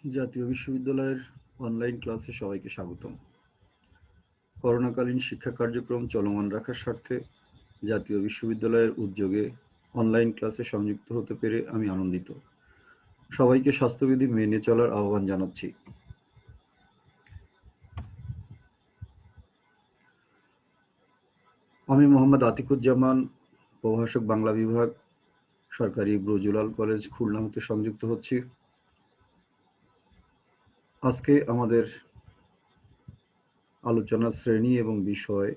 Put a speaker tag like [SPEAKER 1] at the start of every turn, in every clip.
[SPEAKER 1] জাতীয় বিশ্ববিদ্যালয়ের অনলাইন ক্লাসে সবাইকে স্বাগতম। করোনাকালীন শিক্ষা কার্যক্রম চলমান রাখার স্বার্থে জাতীয় বিশ্ববিদ্যালয়ের উদ্যোগে অনলাইন ক্লাসে সংযুক্ত হতে পেরে আমি আনন্দিত। সবাইকে স্বাস্থ্যবিধি মেনে চলার আহ্বান জানাচ্ছি। আমি মোহাম্মদ আতিকুজ্জামান, প্রভাষক বাংলা বিভাগ, সরকারি ব্রজুলাল কলেজ, খুলনা হতে সংযুক্ত হচ্ছি। আজকে আমাদের আলোচনার শ্রেণী এবং বিষয়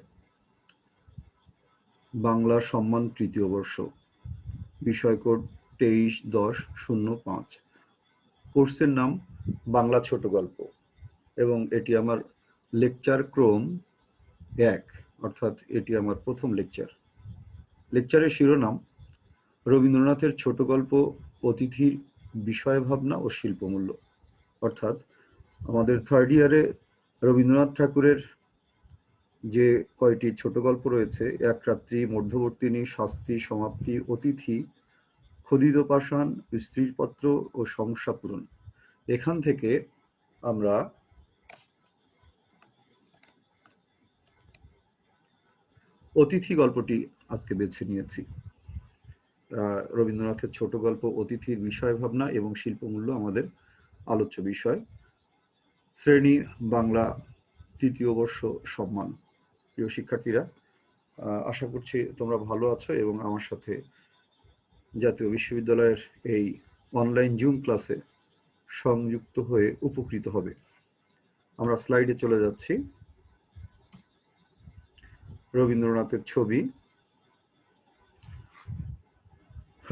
[SPEAKER 1] বাংলা সম্মান তৃতীয় বর্ষ, বিষয় কোড 23-10-05। কোর্সের নাম বাংলা ছোট গল্প এবং এটি আমার লেকচার ক্রম 1, অর্থাৎ এটি আমার প্রথম লেকচার। লেকচারের শিরোনাম রবীন্দ্রনাথের ছোট গল্প, অতিথির বিষয় ভাবনা ও শিল্পমূল্য। অর্থাৎ আমাদের থার্ড ইয়ারে রবীন্দ্রনাথ ঠাকুরের যে কয়টি ছোট গল্প রয়েছে, এক রাত্রি, মধ্যবর্তিনী, শাস্তি, সমাপ্তি, অতিথি, খোদিত পাষাণ, স্ত্রীর পত্র ও সমস্যা পূরণ, এখান থেকে আমরা অতিথি গল্পটি আজকে বেছে নিয়েছি। রবীন্দ্রনাথের ছোট গল্প অতিথির বিষয় ভাবনা এবং শিল্পমূল্য আমাদের আলোচ্য বিষয়। শ্রেণী বাংলা তৃতীয় বর্ষ সম্মান। প্রিয় শিক্ষার্থীরা, আশা করছি তোমরা ভালো আছো এবং আমার সাথে জাতীয় বিশ্ববিদ্যালয়ের এই অনলাইন জুম ক্লাসে সংযুক্ত হয়ে উপকৃত হবে। আমরা স্লাইডে চলে যাচ্ছি। রবীন্দ্রনাথের ছবি।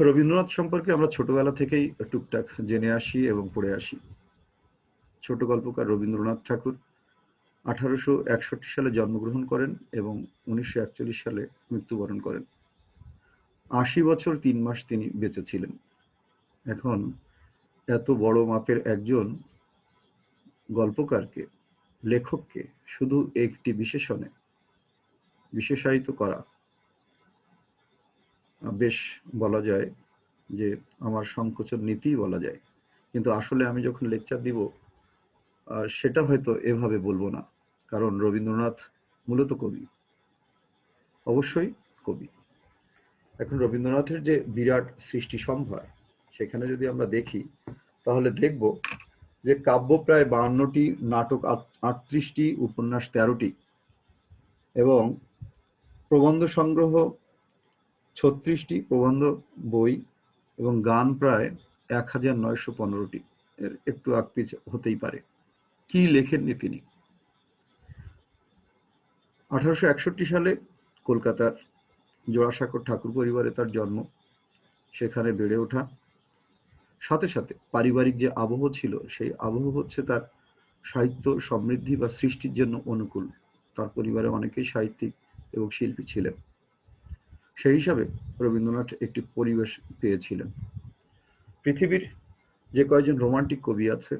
[SPEAKER 1] রবীন্দ্রনাথ সম্পর্কে আমরা ছোটবেলা থেকেই টুকটাক জেনে আসি এবং পড়ে আসি। ছোট গল্পকার রবীন্দ্রনাথ ঠাকুর 1861 সালে জন্মগ্রহণ করেন এবং 1941 সালে মৃত্যুবরণ করেন। 80 বছর 3 মাস তিনি বেঁচে ছিলেন। এখন এত বড় মাপের একজন গল্পকারকে, লেখককে শুধু একটি বিশেষণে বিশেষায়িত করা বেশ বলা যায় যে আমার সংকোচন নীতিই বলা যায়। কিন্তু আসলে আমি যখন লেকচার দিব সেটা হয়তো এভাবে বলবো না, কারণ রবীন্দ্রনাথ মূলত কবি, অবশ্যই কবি। এখন রবীন্দ্রনাথের যে বিরাট সৃষ্টি সম্ভার, সেখানে যদি আমরা দেখি তাহলে দেখব যে কাব্য প্রায় 52টি, নাটক 38টি, উপন্যাস 13টি এবং প্রবন্ধ সংগ্রহ 36টি, প্রবন্ধ বই এবং গান প্রায় 1915টি। এর একটু আকপিচ হতেই পারে। কি লেখেননি তিনি? 1861 সালে কলকাতার জোড়াসাঁকোর ঠাকুর পরিবারে তার জন্ম, সেখানে বেড়ে ওঠা। সাথে সাথে পারিবারিক যে আবহ ছিল, সেই আবহ হচ্ছে তার সাহিত্য সমৃদ্ধি বা সৃষ্টির জন্য অনুকূল। তার পরিবারে অনেকেই সাহিত্যিক এবং শিল্পী ছিলেন। সেই হিসাবে রবীন্দ্রনাথ একটি পরিবেশ পেয়েছিলেন। পৃথিবীর যে কয়েকজন রোমান্টিক কবি আছে,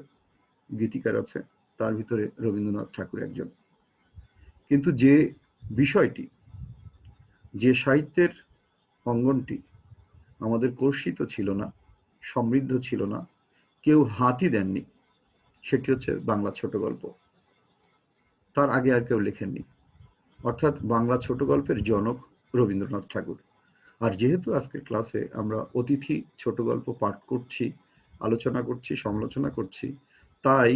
[SPEAKER 1] গীতিকার আছে, তার ভিতরে রবীন্দ্রনাথ ঠাকুর একজন। কিন্তু যে বিষয়টি, যে সাহিত্যের অঙ্গনটি আমাদের কর্ষিত ছিল না, সমৃদ্ধ ছিল না, কেউ হাতই দেননি, সেটি হচ্ছে বাংলা ছোট গল্প। তার আগে আর কেউ লেখেননি। অর্থাৎ বাংলা ছোট গল্পের জনক রবীন্দ্রনাথ ঠাকুর। আর যেহেতু আজকের ক্লাসে আমরা অতিথি ছোট গল্প পাঠ করছি, আলোচনা করছি, সমালোচনা করছি, তাই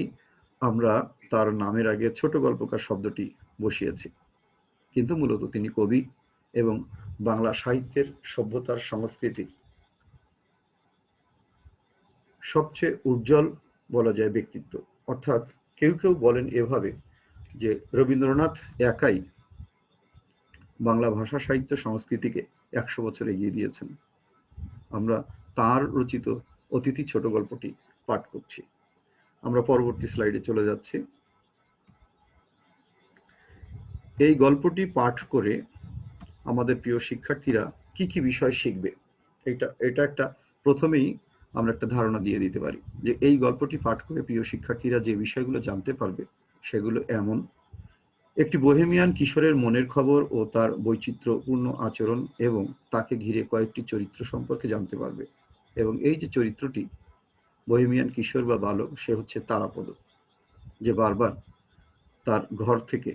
[SPEAKER 1] আমরা তার নামের আগে ছোট গল্পকার শব্দটি বসিয়েছি। কিন্তু মূলত তিনি কবি এবং বাংলা সাহিত্যের, সভ্যতার, সংস্কৃতির সবচেয়ে উজ্জ্বল বলা যায় ব্যক্তিত্ব। অর্থাৎ কেউ কেউ বলেন এভাবে যে রবীন্দ্রনাথ একাই বাংলা ভাষা, সাহিত্য, সংস্কৃতিকে 100 বছর এগিয়ে দিয়েছেন। আমরা তার রচিত অতিথি ছোট গল্পটি পাঠ করছি। আমরা পরবর্তী স্লাইডে চলে যাচ্ছি। এই গল্পটি পাঠ করে আমাদের প্রিয় শিক্ষার্থীরা কি কি বিষয় শিখবে, এটা একটা প্রথমেই আমরা একটা ধারণা দিয়ে দিতে পারি যে এই গল্পটি পাঠ করে প্রিয় শিক্ষার্থীরা যে বিষয়গুলো জানতে পারবে সেগুলো এমন: একটি বোহেমিয়ান কিশোরের মনের খবর ও তার বৈচিত্র্যপূর্ণ আচরণ এবং তাকে ঘিরে কয়েকটি চরিত্র সম্পর্কে জানতে পারবে। এবং এই যে চরিত্রটি, বহেমিয়ান কিশোর বা বালক, সে হচ্ছে তারাপদ, যে বারবার তার ঘর থেকে,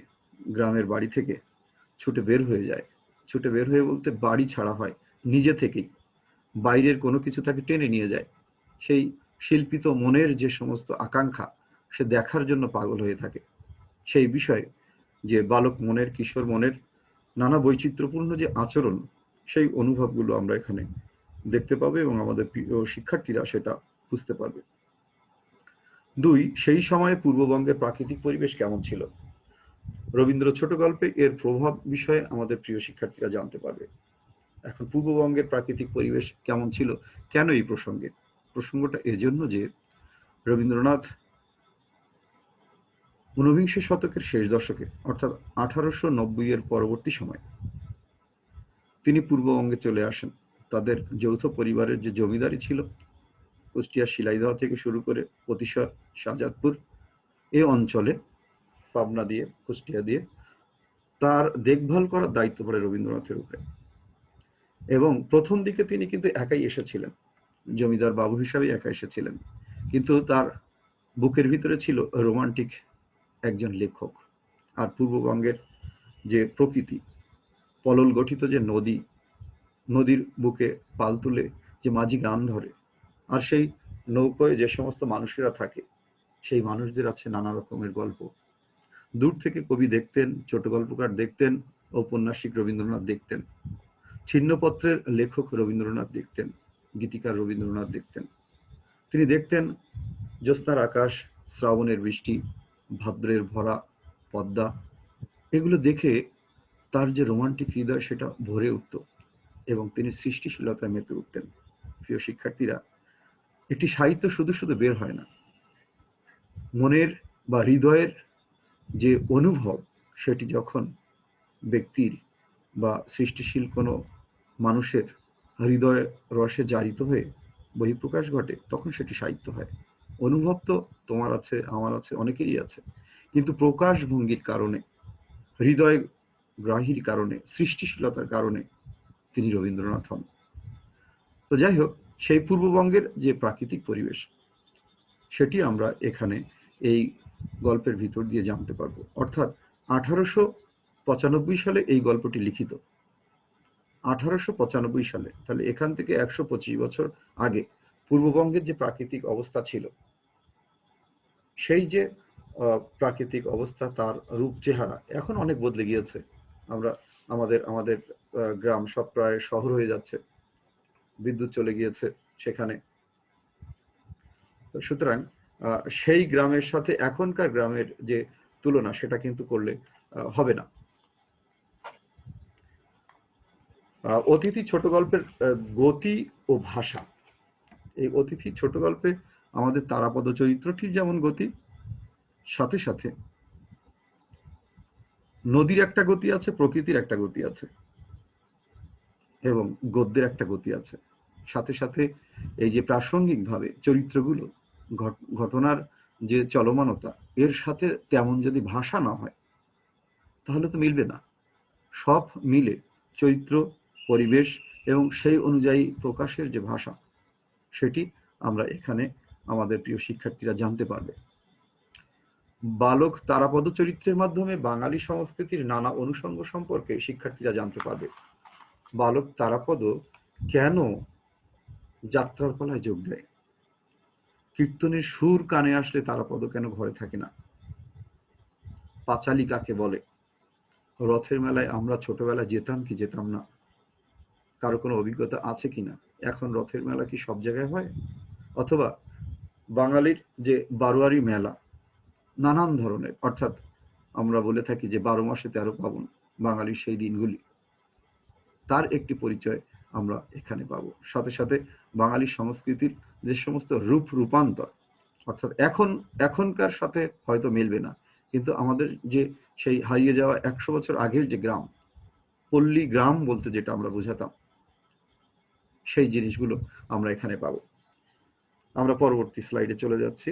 [SPEAKER 1] গ্রামের বাড়ি থেকে ছুটে বের হয়ে যায়। ছুটে বের হয়ে বলতে বাড়ি ছাড়া হয় নিজে থেকেই, বাইরের কোনো কিছু তাকে টেনে নিয়ে যায়। সেই শিল্পিত মনের যে সমস্ত আকাঙ্ক্ষা, সে দেখার জন্য পাগল হয়ে থাকে। সেই বিষয়ে যে বালক মনের, কিশোর মনের নানা বৈচিত্র্যপূর্ণ যে আচরণ, সেই অনুভবগুলো আমরা এখানে দেখতে পাবো এবং আমাদের প্রিয় শিক্ষার্থীরা সেটা বুঝতে পারবে। 2, সেই সময়ে পূর্ববঙ্গের প্রাকৃতিক পরিবেশ কেমন ছিল? রবীন্দ্র ছোট গল্পে এর প্রভাব বিষয়ে আমাদের প্রিয় শিক্ষার্থীরা জানতে পারবে। এখন পূর্ববঙ্গের প্রাকৃতিক পরিবেশ কেমন ছিল, কেন এই প্রসঙ্গে? প্রসঙ্গটা এজন্য যে রবীন্দ্রনাথ ঊনবিংশ শতকের শেষ দশকে, অর্থাৎ 1890 এর পরবর্তী সময় তিনি পূর্ববঙ্গে চলে আসেন। তাদের যৌথ পরিবারের যে জমিদারি ছিল, কুষ্টিয়া শিলাইদহ থেকে শুরু করে প্রতিশর, শাহজাদপুর এই অঞ্চলে, পাবনা দিয়ে, কুষ্টিয়া দিয়ে, তার দেখভাল করার দায়িত্ব পড়ে রবীন্দ্রনাথের উপরে। এবং প্রথম দিকে তিনি কিন্তু একাই এসেছিলেন, জমিদার বাবু হিসাবে একা এসেছিলেন, কিন্তু তার বুকের ভিতরে ছিল রোমান্টিক একজন লেখক। আর পূর্ববঙ্গের যে প্রকৃতি, পলল গঠিত যে নদী, নদীর বুকে পাল তুলে যে মাঝি গান ধরে, আর সেই নৌকোয় যে সমস্ত মানুষেরা থাকে, সেই মানুষদের আছে নানা রকমের গল্প। দূর থেকে কবি দেখতেন, ছোট গল্পকার দেখতেন, ঔপন্যাসিক রবীন্দ্রনাথ দেখতেন, ছিন্নপত্রের লেখক রবীন্দ্রনাথ দেখতেন, গীতিকার রবীন্দ্রনাথ দেখতেন। তিনি দেখতেন জ্যোৎস্নার আকাশ, শ্রাবণের বৃষ্টি, ভাদ্রের ভরা পদ্মা, এগুলো দেখে তার যে রোমান্টিক হৃদয় সেটা ভরে উঠত এবং তিনি সৃষ্টিশীলতায় মেতে উঠতেন। প্রিয় শিক্ষার্থীরা, একটি সাহিত্য শুধু শুধু বের হয় না, মনের বা হৃদয়ের যে অনুভব, সেটি যখন ব্যক্তির বা সৃষ্টিশীল কোনো মানুষের হৃদয় রসে জারিত হয়ে বহিঃপ্রকাশ ঘটে, তখন সেটি সাহিত্য হয়। অনুভব তো তোমার আছে, আমার আছে, অনেকেরই আছে, কিন্তু প্রকাশ ভঙ্গির কারণে, হৃদয় গ্রাহীর কারণে, সৃষ্টিশীলতার কারণে তিনি রবীন্দ্রনাথ হন। তো যাই হোক, সেই পূর্ববঙ্গের যে প্রাকৃতিক পরিবেশ, সেটি আমরা এখানে এই গল্পের ভিতর দিয়ে জানতে পারবো। অর্থাৎ 1895 সালে এই গল্পটি লিখিত। 1895 সালে, তাহলে এখান থেকে 125 বছর আগে পূর্ববঙ্গের যে প্রাকৃতিক অবস্থা ছিল, সেই যে প্রাকৃতিক অবস্থা, তার রূপ চেহারা এখন অনেক বদলে গিয়েছে। আমরা আমাদের আমাদের গ্রাম সব প্রায় শহর হয়ে যাচ্ছে, বিদ্যুৎ চলে গিয়েছে সেখানে। সুতরাং সেই গ্রামের সাথে এখনকার গ্রামের যে তুলনা, সেটা কিন্তু করলে হবে না। অতিথি ছোট গল্পের গতি ও ভাষা। এই অতিথি ছোট গল্পে আমাদের তারাপদ চরিত্রটির যেমন গতি, সাথে সাথে নদীর একটা গতি আছে, প্রকৃতির একটা গতি আছে, এবং গদ্যের একটা গতি আছে। সাথে সাথে এই যে প্রাসঙ্গিকভাবে চরিত্রগুলো, ঘটনার যে চলমানতা, এর সাথে তেমন যদি ভাষা না হয়, তাহলে তো মিলবে না। সব মিলে চরিত্র, পরিবেশ এবং সেই অনুযায়ী প্রকাশের যে ভাষা, সেটি আমরা এখানে আমাদের প্রিয় শিক্ষার্থীরা জানতে পারবে। বালক তারাপদ চরিত্রের মাধ্যমে বাঙালি সংস্কৃতির নানা অনুষঙ্গ সম্পর্কে শিক্ষার্থীরা জানতে পারবে। বালক তারাপদ কেন যাত্রার পালায় যোগ দেয়? কীর্তনের সুর কানে আসলে তারাপদ কেন ঘরে থাকে না? পাঁচালী কাকে বলে? রথের মেলায় আমরা ছোটবেলায় যেতাম কি যেতাম না? কারো কোনো অভিজ্ঞতা আছে কিনা? এখন রথের মেলা কি সব জায়গায় হয়? অথবা বাঙালির যে বারোয়ারি মেলা, নানান ধরনের, অর্থাৎ আমরা বলে থাকি যে 12 মাসে 13 পার্বণ, বাঙালির সেই দিনগুলি, তার একটি পরিচয় আমরা এখানে পাবো। সাথে সাথে বাঙালি সংস্কৃতির যে সমস্ত রূপ রূপান্তর, অর্থাৎ এখনকার সাথে হয়তো মিলবে না, কিন্তু আমাদের যে সেই হারিয়ে যাওয়া 100 বছর আগের যে গ্রাম, পল্লী গ্রাম বলতে যেটা আমরা বোঝাতাম, সেই জিনিসগুলো আমরা এখানে পাবো। আমরা পরবর্তী স্লাইডে চলে যাচ্ছি।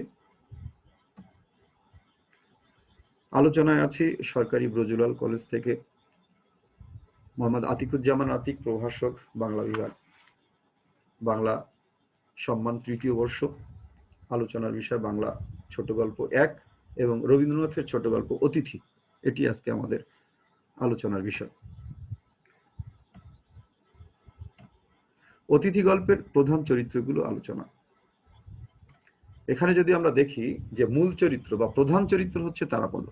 [SPEAKER 1] আলোচনায় আছি সরকারি ব্রজুলাল কলেজ থেকে মোহাম্মদ আতিকুজ্জামান আতিক, প্রভাষক, বাংলা বিভাগ, বাংলা সম্মান, তৃতীয় বর্ষ। আলোচনার বিষয় বাংলা ছোট গল্প 1 এবং রবীন্দ্রনাথের ছোট গল্প অতিথি। এটি আজকে আমাদের আলোচনার বিষয়। অতিথি গল্পের প্রধান চরিত্রগুলো আলোচনা। এখানে যদি আমরা দেখি যে মূল চরিত্র বা প্রধান চরিত্র হচ্ছে তারাপদ,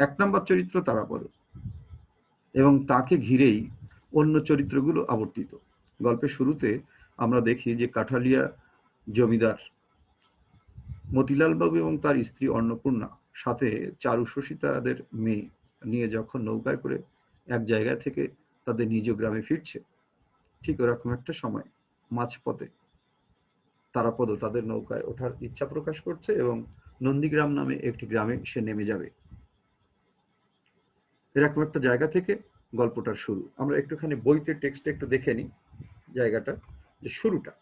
[SPEAKER 1] 1 নম্বর চরিত্র তারাপদ, এবং তাকে ঘিরেই অন্য চরিত্রগুলো আবর্তিত। গল্পের শুরুতে আমরা দেখি যে কাঠালিয়া জমিদার মতিলাল বাবু এবং তার স্ত্রী অন্নপূর্ণা সাথে চারুশশী তাদের মেয়ে নিয়ে যখন নৌকায় করে এক জায়গা থেকে তাদের নিজ গ্রামে ফিরছে, ঠিক ওরকম একটা সময় মাঝপথে তারাপদ তাদের নৌকায় ওঠার ইচ্ছা প্রকাশ করছে এবং নন্দীগ্রাম নামে একটি গ্রামে সে নেমে যাবে। এরকম একটা জায়গা থেকে গল্পটার শুরু। আমরা একটুখানি বইতে টেক্সটে একটু দেখে নিই জায়গাটা, যে শুরুটা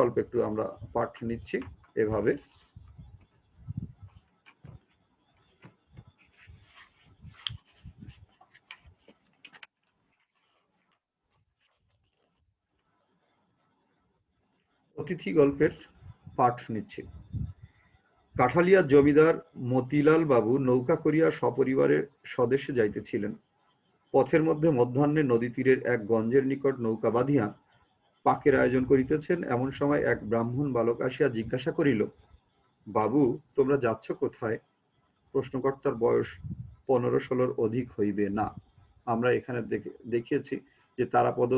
[SPEAKER 1] অল্প একটু আমরা পাঠ নিচ্ছি এভাবে। অতিথি গল্পের পাঠ নিচ্ছি। কাঠালিয়া জমিদার মতিলাল বাবু নৌকা করিয়া সপরিবারের স্বদেশে যাইতেছিলেন। পথের মধ্যে মধ্যাহ্নে নদী তীরের এক গঞ্জের নিকট নৌকা বাঁধিয়া পাকের আয়োজন করিতেছেন। এমন সময় এক ব্রাহ্মণ বালক আসিয়া জিজ্ঞাসা করিল, বাবু, তোমরা যাচ্ছ কোথায়? প্রশ্নকর্তার বয়স 15-16 অধিক হইবে না। আমরা এখানে দেখিয়েছি যে তারাপদ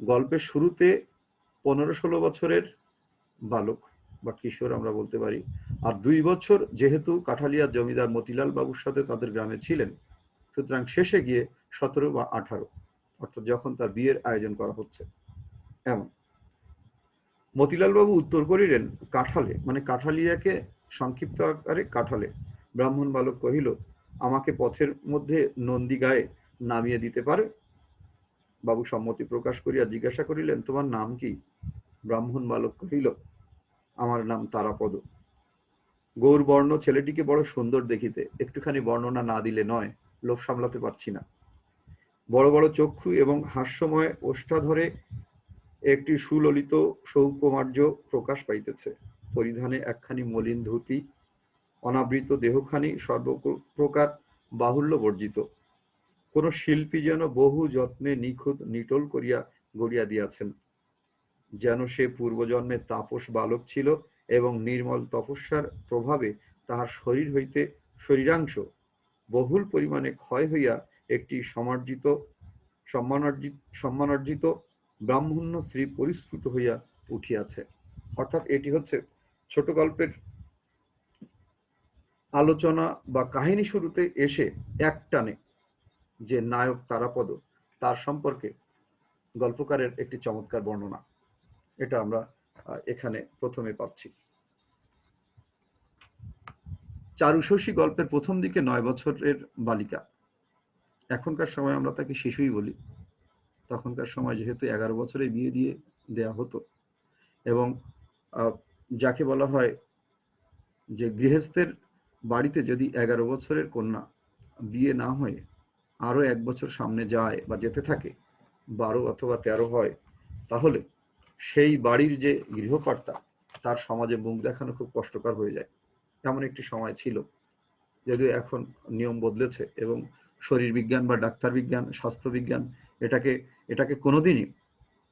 [SPEAKER 1] গল্পের শুরুতে 15-16 বছরের বালক বা কিশোর আমরা বলতে পারি, আর 2 বছর যেহেতু কাঠালিয়া জমিদার মতিলাল বাবুর সাথে তাদের গ্রামে ছিলেন, সুতরাং শেষে গিয়ে 17 বা 18, অর্থাৎ যখন তার বিয়ের আয়োজন করা হচ্ছে। এমন মতিলাল বাবু উত্তর করিলেন, কাঠালে, মানে কাঠালিয়াকে সংক্ষিপ্ত আকারে কাঠালে। ব্রাহ্মণ বালক কহিল, আমাকে পথের মধ্যে নন্দীগায়ে নামিয়ে দিতে পারে? বাবু সম্মতি প্রকাশ করিয়া জিজ্ঞাসা করিলেন, তোমার নাম কি? ব্রাহ্মণ বালক কহিল, আমার নাম তারাপদ। গৌরবর্ণ, ছেলেটিকে বড় সুন্দর দেখিতে, একটুখানি বর্ণনা না দিলে নয়, লোভ সামলাতে পারছি না। বড় বড় চক্ষু এবং হাস্যময় ওষ্ঠাধরে একটি সুললিত সৌকুমার্য প্রকাশ পাইতেছে। পরিধানে একখানি মলিন ধুতি, অনাবৃত দেহখানি সর্বপ্রকার বাহুল্য বর্জিত। কোন শিল্পী যেন বহু যত্নে নিখুঁত নিটোল করিয়া গড়িয়া দিয়াছেন, যেন সে পূর্বজন্মের তাপস বালক ছিল এবং নির্মল তপস্যার প্রভাবে তাহার শরীর হইতে শরীরাংশ বহুল পরিমাণে ক্ষয় হইয়া একটি সম্মানার্জিত ব্রাহ্মণ্য শ্রী পরিস্ফুট হইয়া উঠিয়াছে। অর্থাৎ এটি হচ্ছে ছোট গল্পের আলোচনা বা কাহিনী শুরুতে এসে একটানে যে নায়ক তারাপদ, তার সম্পর্কে গল্পকারের একটি চমৎকার বর্ণনা, এটা আমরা এখানে প্রথমে পাচ্ছি। চারুশশী গল্পের প্রথম দিকে 9 বছরের বালিকা, এখনকার সময় আমরা তাকে শিশুই বলি, তখনকার সময় যেহেতু 11 বছরে বিয়ে দিয়ে দেয়া হতো, এবং যাকে বলা হয় যে গৃহস্থের বাড়িতে যদি 11 বছরের কন্যা বিয়ে না হয়ে আরো 1 বছর সামনে যায় বা যেতে থাকে, 12 অথবা 13 হয়, তাহলে সেই বাড়ির যে গৃহকর্তা, তার সমাজে মুখ দেখানো খুব কষ্টকর হয়ে যায়। এমন একটি সময় ছিল, যদিও এখন নিয়ম বদলেছে এবং শরীর বিজ্ঞান বা ডাক্তার বিজ্ঞান, স্বাস্থ্য বিজ্ঞান এটাকে কোনোদিনই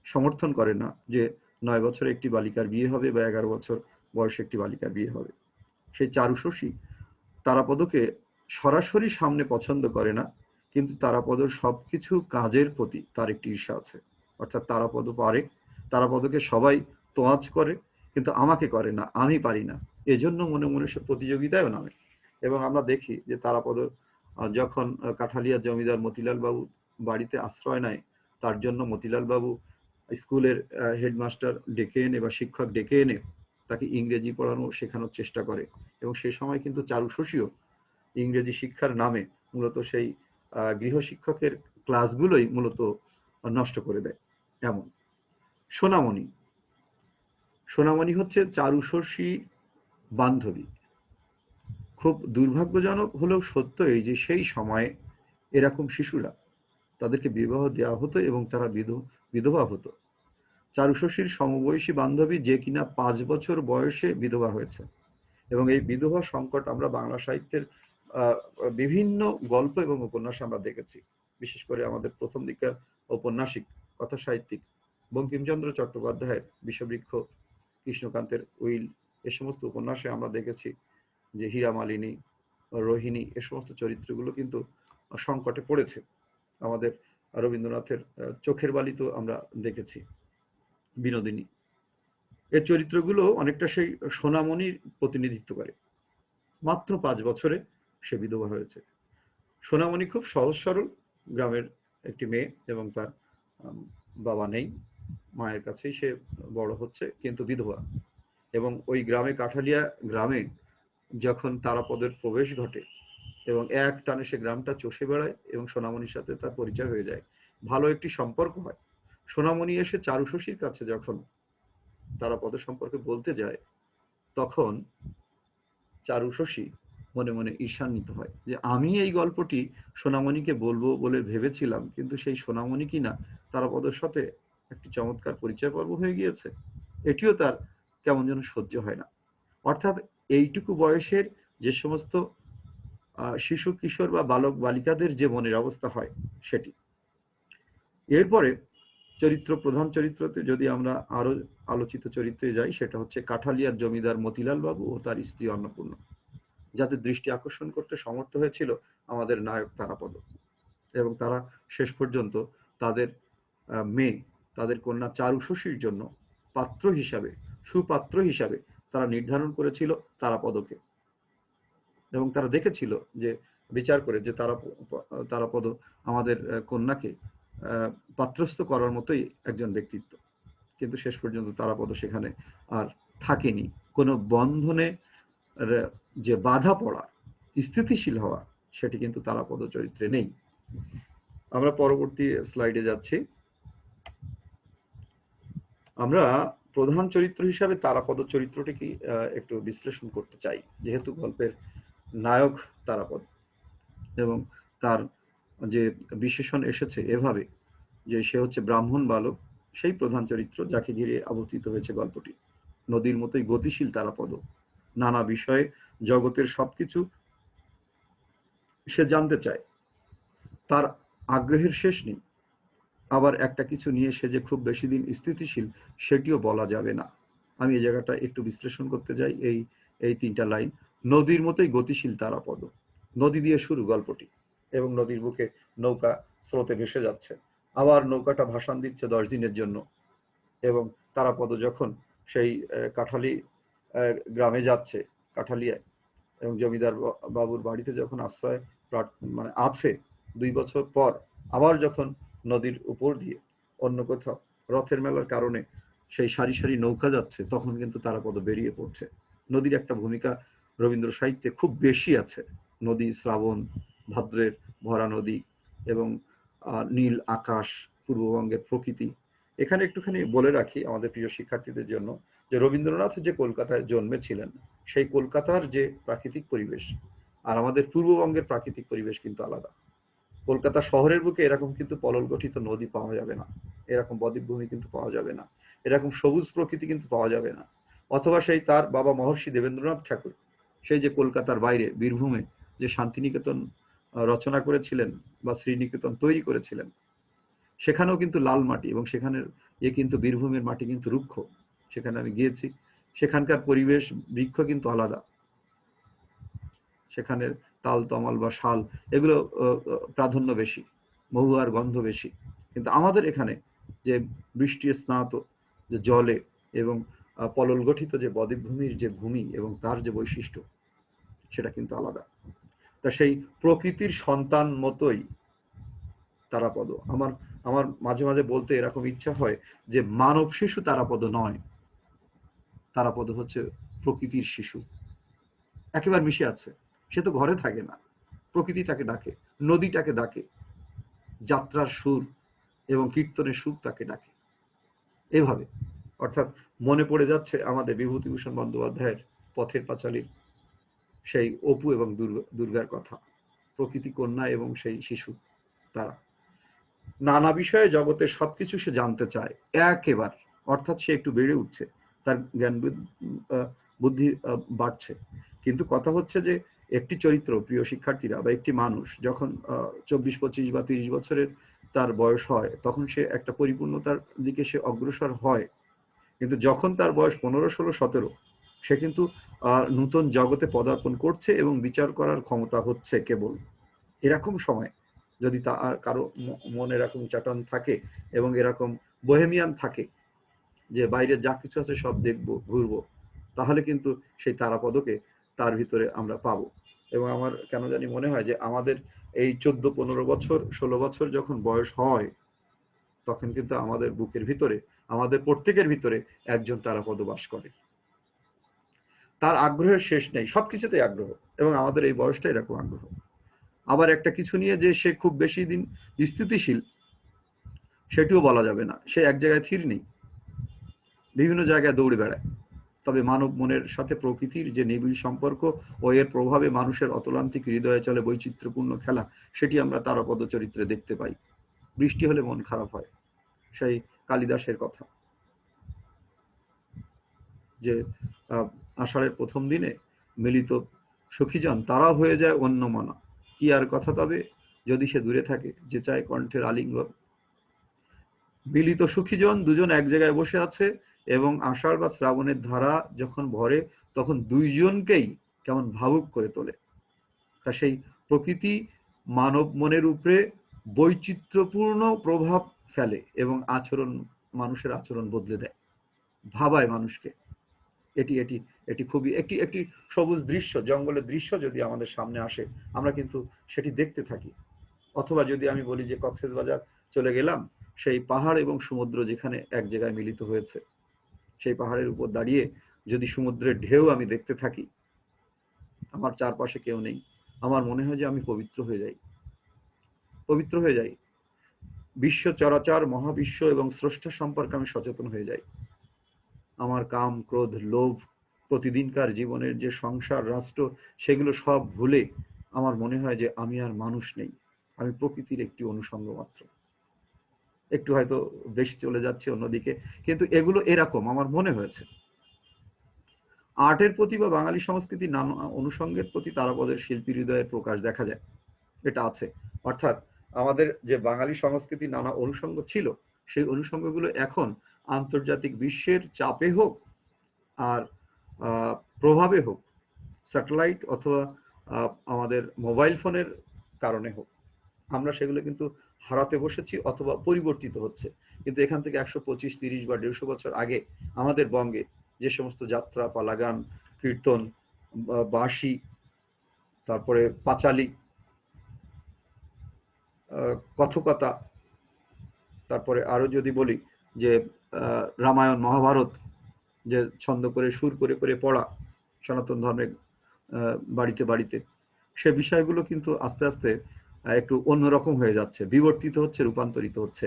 [SPEAKER 1] সমর্থন করে না যে 9 বছরে একটি বালিকার বিয়ে হবে বা 11 বছর বয়সে একটি বালিকার বিয়ে হবে। সেই চারুশশী তারাপদকে সরাসরি সামনে পছন্দ করে না, কিন্তু তারাপদর সবকিছু কাজের প্রতি তার একটি ঈর্ষা আছে। অর্থাৎ তারাপদ পারে, তারাপদকে সবাই তোয়াজ করে, কিন্তু আমাকে করে না, আমি পারি না, এজন্য মনে মনে সে প্রতিযোগিতায়ও নামে। এবং আমরা দেখি যে তারাপদ যখন কাঠালিয়া জমিদার মতিলাল বাবু বাড়িতে আশ্রয় নেয়, তার জন্য মতিলাল বাবু স্কুলের হেডমাস্টার ডেকে এনে বা শিক্ষক ডেকে এনে তাকে ইংরেজি পড়ানো শেখানোর চেষ্টা করে, এবং সেই সময় কিন্তু চারুশশীও ইংরেজি শিক্ষার নামে মূলত সেই গৃহশিক্ষকের ক্লাসগুলোই মূলত নষ্ট করে দেয়। এমন সোনামণি, সোনামণি হচ্ছে চারুশশী বান্ধবী। খুব দুর্ভাগ্যজনক হলেও সত্য এই যে সেই সময়ে এরকম শিশুরা, তাদেরকে বিবাহ দেওয়া হতো এবং তারা বিধবা হতো। চারুশশীর সমবয়সী বান্ধবী যে কিনা 5 বছর বয়সে বিধবা হয়েছে, এবং এই বিধবা সংকট আমরা বাংলা সাহিত্যের বিভিন্ন গল্প এবং উপন্যাসে আমরা দেখেছি। বিশেষ করে আমাদের প্রথম দিককার ঔপন্যাসিক কথা সাহিত্যিক বঙ্কিমচন্দ্র চট্টোপাধ্যায়ের বিষবৃক্ষ, কৃষ্ণকান্তের উইল, এ সমস্ত উপন্যাসে আমরা দেখেছি যে হীরামালিনী, রোহিণী, এ সমস্ত চরিত্রগুলো কিন্তু সংকটে পড়েছে। আমাদের রবীন্দ্রনাথের চোখের বালি তো আমরা দেখেছি, বিনোদিনী, এই চরিত্রগুলো অনেকটা সেই সোনামণির প্রতিনিধিত্ব করে। মাত্র 5 বছরে সে বিধবা হয়েছে। সোনামণি খুব সহজ সরল গ্রামের একটি মেয়ে, এবং তার বাবা নেই, মায়ের কাছেই সে বড় হচ্ছে, কিন্তু বিধবা। এবং ওই গ্রামে, কাঠালিয়া গ্রামে যখন তারাপদের প্রবেশ ঘটে এবং এক টানে সে গ্রামটা চষে বেড়ায় এবং সোনামণির সাথে তার পরিচয় হয়ে যায়, ভালো একটি সম্পর্ক হয়। সোনামণি এসে চারুশশীর কাছে যখন তারাপদের সম্পর্কে বলতে যায়, তখন চারুশশী মনে মনে ঈর্ষান্বিত হয় যে আমি এই গল্পটি সোনামণিকে বলবো বলে ভেবেছিলাম, কিন্তু সেই সোনামণি কিনা তারাপদের সাথে একটি চমৎকার পরিচয় পর্ব হয়ে গিয়েছে। এটিও তার কেমন যেন সহ্য হয় না। অর্থাৎ এইটুকু বয়সের যে সমস্ত শিশু কিশোর বা বালক বালিকাদের যে মনের অবস্থা হয় সেটি। এরপরে প্রধান চরিত্রতে যদি আমরা আরো আলোচিত চরিত্রে যাই, সেটা হচ্ছে কাঠালিয়ার জমিদার মতিলাল বাবু ও তার স্ত্রী অন্নপূর্ণা, যাদের দৃষ্টি আকর্ষণ করতে সমর্থ হয়েছিল আমাদের নায়ক তারাপদ। এবং তারা শেষ পর্যন্ত তাদের মেয়ে, তাদের কন্যা চারুশশীর জন্য পাত্র হিসাবে, সুপাত্র হিসাবে তারা নির্ধারণ করেছিল তারাপদকে। এবং তারা দেখেছিল যে বিচার করে যে তারাপদ আমাদের কন্যাকে পাত্রস্থ করার মতোই একজন ব্যক্তিত্ব। কিন্তু শেষ পর্যন্ত তারাপদ সেখানে আর থাকেনি। কোনো বন্ধনে যে বাধা পড়া, স্থিতিশীল হওয়া, সেটি কিন্তু তারাপদ চরিত্রে নেই। আমরা পরবর্তী স্লাইডে যাচ্ছি। আমরা প্রধান চরিত্র হিসাবে তারাপদ চরিত্রটিকে একটু বিশ্লেষণ করতে চাই, যেহেতু গল্পের নায়ক তারাপদ, এবং তার যে বিশেষণ এসেছে এভাবে যে সে হচ্ছে ব্রাহ্মণ বালক, সেই প্রধান চরিত্র যাকে ঘিরে আবর্তিত হয়েছে গল্পটি। নদীর মতোই গতিশীল তারাপদ, নানা বিষয়ে জগতের সবকিছু সে জানতে চায়, তার আগ্রহের শেষ নেই। আবার একটা কিছু নিয়ে সে যে খুব বেশি দিন স্থিতিশীল সেটিও বলা যাবে না। আমি এই জায়গাটা একটু বিশ্লেষণ করতে যাই। এই 3টা লাইন, নদীর মতোই গতিশীল তারাপদ। নদী দিয়ে শুরু গল্পটি, এবং নদীর বুকে নৌকা স্রোতে ভেসে যাচ্ছে, আবার নৌকাটা ভাসান দিচ্ছে 10 দিনের জন্য। এবং তারাপদ যখন সেই কাঠালি গ্রামে যাচ্ছে, কাঠালিয়ায়, এবং জমিদার বাবুর বাড়িতে যখন আশ্রয় মানে আছে 2 বছর পর, আবার যখন নদীর উপর দিয়ে অন্য কোথাও রথের মেলার কারণে সেই সারি সারি নৌকা যাচ্ছে, তখন কিন্তু তারাপদ বেরিয়ে পড়ছে। নদীর একটা ভূমিকা রবীন্দ্র সাহিত্যে খুব বেশি আছে। নদী, শ্রাবণ, ভাদ্রের ভরা নদী, এবং নীল আকাশ, পূর্ববঙ্গের প্রকৃতি। এখানে একটুখানি বলে রাখি আমাদের প্রিয় শিক্ষার্থীদের জন্য যে রবীন্দ্রনাথ যে কলকাতায় জন্মেছিলেন, সেই কলকাতার যে প্রাকৃতিক পরিবেশ আর আমাদের পূর্ববঙ্গের প্রাকৃতিক পরিবেশ কিন্তু আলাদা। কলকাতা শহরের বুকে এরকম কিন্তু পলল গঠিত নদী পাওয়া যাবে না, এরকম বদ্বীপভূমি কিন্তু পাওয়া যাবে না, এরকম সবুজ প্রকৃতি কিন্তু পাওয়া যাবে না। অথবা সেই তার বাবা মহর্ষি দেবেন্দ্রনাথ ঠাকুর সেই যে কলকাতার বাইরে বীরভূমে যে শান্তিনিকেতন রচনা করেছিলেন বা শ্রীনিকেতন তৈরি করেছিলেন, সেখানেও কিন্তু লাল মাটি, এবং সেখানের কিন্তু বীরভূমের মাটি কিন্তু রুক্ষ। সেখানে আমি গিয়েছি, সেখানকার পরিবেশ, বৃক্ষ কিন্তু আলাদা। সেখানে তাল, তমাল বা শাল এগুলো প্রাধান্য বেশি, মহুয়ার গন্ধ বেশি। কিন্তু আমাদের এখানে যে বৃষ্টি স্নাত যে জলে এবং পলল গঠিত যে বদ্বীপভূমির যে ভূমি এবং তার যে বৈশিষ্ট্য, সেটা কিন্তু আলাদা। তা সেই প্রকৃতির সন্তান মতোই তারাপদ। আমার আমার মাঝে মাঝে বলতে এরকম ইচ্ছা হয় যে মানব শিশু তারাপদ নয়, তারাপদ হচ্ছে প্রকৃতির শিশু, একেবারে মিশে আছে। সে তো ঘরে থাকে না, প্রকৃতিটাকে ডাকে, নদীটাকে ডাকে, যাত্রার সুর এবং কীর্তনের সুর তাকে ডাকে। এভাবে অর্থাৎ মনে পড়ে যাচ্ছে আমাদের বিভূতিভূষণ বন্দ্যোপাধ্যায়ের পথের পাঁচালীর সেই অপু এবং দুর্গার কথা, প্রকৃতি কন্যা এবং সেই শিশু। তারা নানা বিষয়ে জগতের সবকিছু সে জানতে চায় একেবারে, অর্থাৎ সে একটু বেড়ে উঠছে, তার জ্ঞান বুদ্ধি বাড়ছে। কিন্তু কথা হচ্ছে যে একটি চরিত্র, প্রিয় শিক্ষার্থীরা, বা একটি মানুষ যখন 24, 25 বা 30 বছরের তার বয়স হয়, তখন সে একটা পরিপূর্ণতার দিকে সে অগ্রসর হয়। কিন্তু যখন তার বয়স 15, 16, 17, সে কিন্তু নতুন জগতে পদার্পণ করছে এবং বিচার করার ক্ষমতা হচ্ছে কেবল। এরকম সময় যদি তার কারো মন এরকম চাটান থাকে এবং এরকম বোহেমিয়ান থাকে যে বাইরে যা কিছু আছে সব দেখবো, ঘুরবো, তাহলে কিন্তু সেই তারাপদকে তার ভিতরে আমরা পাবো। এবং আমার কেন জানি মনে হয় যে আমাদের এই 14, 15 বছর, 16 বছর যখন বয়স হয়, তখন কিন্তু আমাদের বুকের ভিতরে, আমাদের প্রত্যেকের ভিতরে একজন তারাপদ বাস করে। তার আগ্রহের শেষ নেই, সবকিছুতেই আগ্রহ, এবং আমাদের এই বয়সটা এরকম আগ্রহ। আবার একটা কিছু নিয়ে যে সে খুব বেশি দিন স্থিতিশীল, সেটিও বলা যাবে না। সে এক জায়গায় স্থির নেই, বিভিন্ন জায়গায় দৌড়ে বেড়ায়। তবে মানব মনের সাথে প্রকৃতির যে নিবিড় সম্পর্ক ও এর প্রভাবে মানুষের অতলান্তিক হৃদয়ে চলে বৈচিত্র্যপূর্ণ খেলা, সেটি আমরা তারাপদ চরিত্রে দেখতে পাই। বৃষ্টি হলে মন খারাপ হয়, সেই কালিদাসের কথা, যে আষাঢ়ের প্রথম দিনে মিলিত সখীজন তারাও হয়ে যায় অন্যমনা, কি আর কথা তবে যদি সে দূরে থাকে, যে চায় কণ্ঠের আলিঙ্গন। মিলিত সুখীজন দুজন এক জায়গায় বসে আছে, এবং আষাঢ় বা শ্রাবণের ধারা যখন ভরে, তখন দুইজনকেই কেমন ভাবুক করে তোলে। তা সেই প্রকৃতি মানব মনের উপরে বৈচিত্র্যপূর্ণ প্রভাব ফেলে এবং আচরণ, মানুষের আচরণ বদলে দেয়, ভাবায় মানুষকে। এটি এটি এটি খুবই একটি একটি সবুজ দৃশ্য, জঙ্গলের দৃশ্য যদি আমাদের সামনে আসে, আমরা কিন্তু সেটি দেখতে থাকি। অথবা যদি আমি বলি যে কক্সবাজার চলে গেলাম, সেই পাহাড় এবং সমুদ্র যেখানে এক জায়গায় মিলিত হয়েছে, সেই পাহাড়ের উপর দাঁড়িয়ে যদি সমুদ্রের ঢেউ আমি দেখতে থাকি, আমার চারপাশে কেউ নেই, আমার মনে হয় যে আমি পবিত্র হয়ে যাই, পবিত্র হয়ে যাই। বিশ্ব চরাচর, মহাবিশ্ব এবং স্রষ্টা সম্পর্কে আমি সচেতন হয়ে যাই। আমার কাম, ক্রোধ, লোভ, প্রতিদিনকার জীবনের যে সংসার, রাষ্ট্র, সেগুলো সব ভুলে আমার মনে হয় যে আমি আর মানুষ নেই, আমি প্রকৃতির একটি অনুষঙ্গ মাত্র। একটু হয়তো বেশি চলে যাচ্ছে অন্যদিকে, কিন্তু এগুলো এরকম আমার মনে হয়েছে। আর্টের প্রতি বা বাঙালি সংস্কৃতির নানা অনুষঙ্গের প্রতি তারাপদের শিল্পী হৃদয়ের প্রকাশ দেখা যায়, এটা আছে। অর্থাৎ আমাদের যে বাঙালি সংস্কৃতির নানা অনুষঙ্গ ছিল, সেই অনুষঙ্গগুলো এখন আন্তর্জাতিক বিশ্বের চাপে হোক আর প্রভাবে হোক, স্যাটেলাইট অথবা আমাদের মোবাইল ফোনের কারণে হোক, আমরা সেগুলো কিন্তু হারাতে বসেছি অথবা পরিবর্তিত হচ্ছে। কিন্তু এখান থেকে 125, 30 বা 150 বছর আগে আমাদের বঙ্গে যে সমস্ত যাত্রা, পালা গান, কীর্তন, বাঁশি, তারপরে পাঁচালী, কথকতা, তারপরে আরো যদি বলি যে রামায়ণ, মহাভারত, যে ছন্দ করে সুর করে করে পড়া সনাতন ধর্মের বাড়িতে বাড়িতে, সে বিষয়গুলো কিন্তু আস্তে আস্তে একটু অন্যরকম হয়ে যাচ্ছে, বিবর্তিত হচ্ছে, রূপান্তরিত হচ্ছে।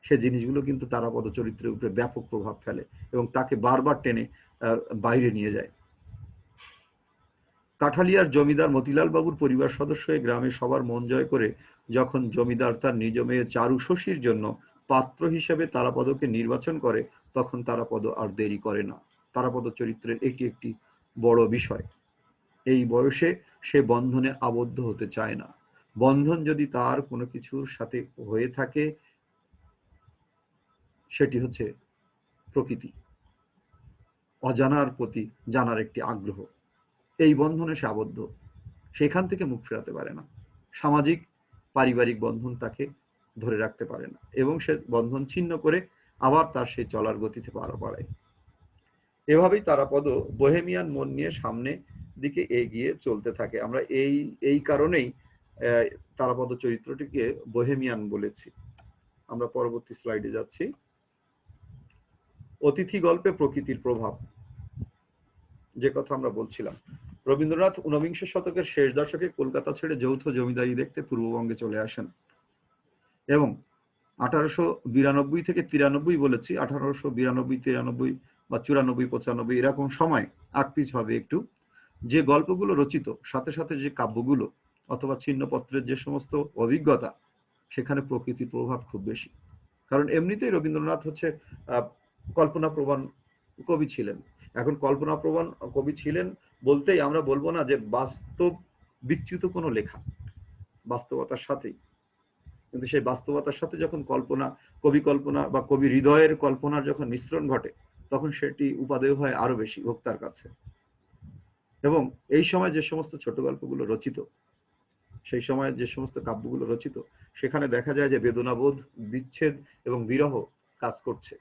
[SPEAKER 1] সে জিনিসগুলো কিন্তু তারাপদ চরিত্রের উপরে ব্যাপক প্রভাব ফেলে এবং তাকে বারবার টেনে বাইরে নিয়ে যায়। কাঠালিয়ার জমিদার মতিলাল বাবুর পরিবার সদস্য এই গ্রামে সবার মন জয় করে যখন জমিদার তার নিজ মেয়ে চারু শশীর জন্য পাত্র হিসেবে তারাপদকে নির্বাচন করে, তখন তারাপদ আর দেরি করে না। তারাপদ চরিত্রের এটি একটি বড় বিষয়। এই বয়সে সে বন্ধনে আবদ্ধ হতে চায় না। বন্ধন যদি তার কোনো কিছুর সাথে হয়ে থাকে, সেটি হচ্ছে প্রকৃতি, অজানার প্রতি জানার একটি আগ্রহ। এই বন্ধনে সে আবদ্ধ, সেখান থেকে মুখ ফেরাতে পারে না। সামাজিক, পারিবারিক বন্ধন তাকে ধরে রাখতে পারে না এবং সে বন্ধন ছিন্ন করে আবার তার সেই চলার গতিতে পার পাড়ায়। এভাবেই তারাপদ বোহেমিয়ান মন নিয়ে সামনে দিকে এগিয়ে চলতে থাকে। আমরা এই এই কারণেই তারাপদ চরিত্রটিকে বোহেমিয়ান বলেছি। আমরা পরবর্তী স্লাইডে যাচ্ছি। অতিথি গল্পে প্রকৃতির প্রভাব, যে কথা আমরা বলছিলাম। রবীন্দ্রনাথ 19বিংশ শতকের শেষ দশকে কলকাতা ছেড়ে যৌথ জমিদারি দেখতে পূর্ববঙ্গে চলে আসেন এবং 1892 থেকে 93 বলেছি, 1892, 93 বা 94, 95 এরকম সময় আকপিছ হবে একটু, যে গল্পগুলো রচিত, সাথে সাথে যে কাব্যগুলো অথবা ছিন্নপত্রের যে সমস্ত অভিজ্ঞতা, সেখানে প্রকৃতির প্রভাব খুব বেশি। কারণ এমনিতেই রবীন্দ্রনাথ হচ্ছে কল্পনা প্রবণ কবি ছিলেন। এখন কল্পনা প্রবণ কবি ছিলেন বলতেই আমরা বলবো না যে বাস্তব বিচ্যুত কোনো লেখা, বাস্তবতার সাথেই। কিন্তু সেই বাস্তবতার সাথে যখন কবি কল্পনা বা কবি হৃদয়ের কল্পনার যখন মিশ্রণ ঘটে, তখন সেটি উপাদেয় হয় আরো বেশি ভোক্তার কাছে। এবং এই সময় যে সমস্ত ছোট গল্পগুলো রচিত, সেই সময় যে সমস্ত কাব্যগুলো রচিত, সেখানে দেখা যায় যে বেদনাবোধ, বিচ্ছেদ এবং বিরহ কাজ করছে।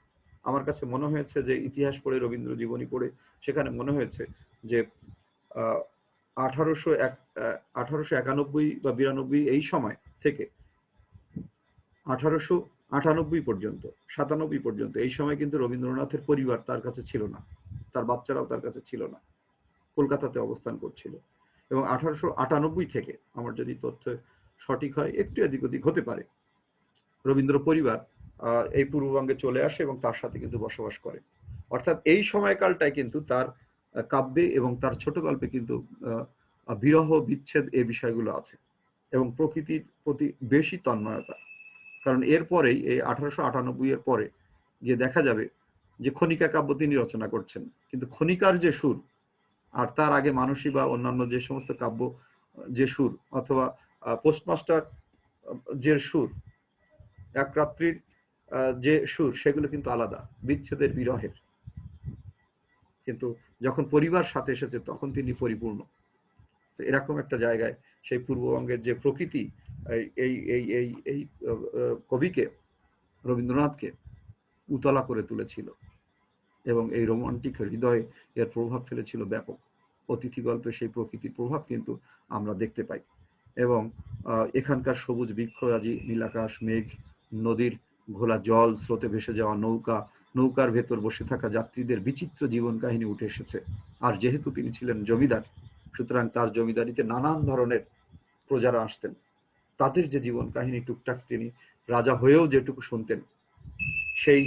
[SPEAKER 1] আমার কাছে মনে হয়েছে যে ইতিহাস পড়ে, রবীন্দ্র জীবনী পড়ে সেখানে মনে হয়েছে যে 1891 বা 92 এই সময় থেকে 1898 পর্যন্ত, 97 পর্যন্ত, এই সময় কিন্তু রবীন্দ্রনাথের পরিবার তার কাছে ছিল না, তার বাচ্চারাও তার কাছে ছিল না, কলকাতাতে অবস্থান করছিল। এবং 1898 থেকে, আমার যদি তথ্য সঠিক হয়, একটু এদিক ওদিক হতে পারে, রবীন্দ্র পরিবার এই পূর্ববঙ্গে চলে আসে এবং তার সাথে কিন্তু বসবাস করে। অর্থাৎ এই সময়কালটাই কিন্তু তার কাব্যে এবং তার ছোট গল্পে কিন্তু বিরহ, বিচ্ছেদ এই বিষয়গুলো আছে এবং প্রকৃতির প্রতি বেশি তন্ময়তা। কারণ এরপরেই এই 1898 এর পরে গিয়ে দেখা যাবে যে খনিকা কাব্য তিনি রচনা করছেন, কিন্তু খনিকার যে সুর আর তার আগে মানসী বা অন্যান্য যে সমস্ত কাব্য যে সুর, অথবা পোস্টমাস্টার যে সুর, এক রাত্রির যে সুর, সেগুলো কিন্তু আলাদা, বিচ্ছেদের, বিরহের। কিন্তু যখন পরিবার সাথে এসেছে তখন তিনি পরিপূর্ণ। তো এরকম একটা জায়গায় সেই পূর্ববঙ্গের যে প্রকৃতি এই এই এই এই কবিকে, রবীন্দ্রনাথকে উতলা করে তুলেছিল এবং এই রোমান্টিক হৃদয়ে এর প্রভাব ফেলেছিল ব্যাপক। অতিথি গল্পে সেই প্রকৃতির প্রভাব কিন্তু আমরা দেখতে পাই। এবং এখানকার সবুজ বৃক্ষরাজি, নীলাকাশ, মেঘ, নদীর ঘোলা জল, স্রোতে ভেসে যাওয়া নৌকা, নৌকার ভেতর বসে থাকা যাত্রীদের বিচিত্র জীবন কাহিনী উঠে এসেছে। আর যেহেতু তিনি ছিলেন জমিদার, সুতরাং তার জমিদারিতে নানান ধরনের প্রজারা আসতেন, তাদের যে জীবন কাহিনী টুকটাক তিনি রাজা হয়েও যেটুকু শুনতেন, সেই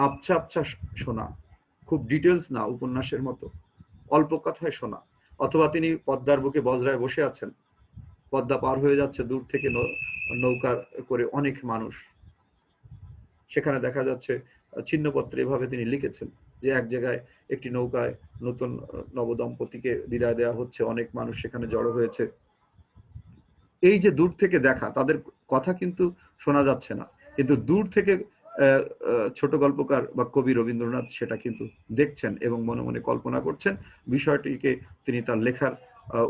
[SPEAKER 1] আবছা আবছা শোনা, খুব ডিটেলস না, উপন্যাসের মতো অল্প কথায় শোনা। অথবা তিনি পদ্মার বুকে বজরায় বসে আছেন, পদ্মা পার হয়ে যাচ্ছে দূর থেকে নৌকা করে অনেক মানুষ, সেখানে দেখা যাচ্ছে ছিন্নপত্রে এভাবে তিনি লিখেছেন যে এক জায়গায় একটি নৌকায় নতুন নবদম্পতিকে বিদায় দেওয়া হচ্ছে, অনেক মানুষ সেখানে জড়ো হয়েছে। এই যে দূর থেকে দেখা, তাদের কথা কিন্তু শোনা যাচ্ছে না, কিন্তু দূর থেকে ছোট গল্পকার বা কবি রবীন্দ্রনাথ সেটা কিন্তু দেখছেন এবং মনে মনে কল্পনা করছেন, বিষয়টিকে তিনি তার লেখার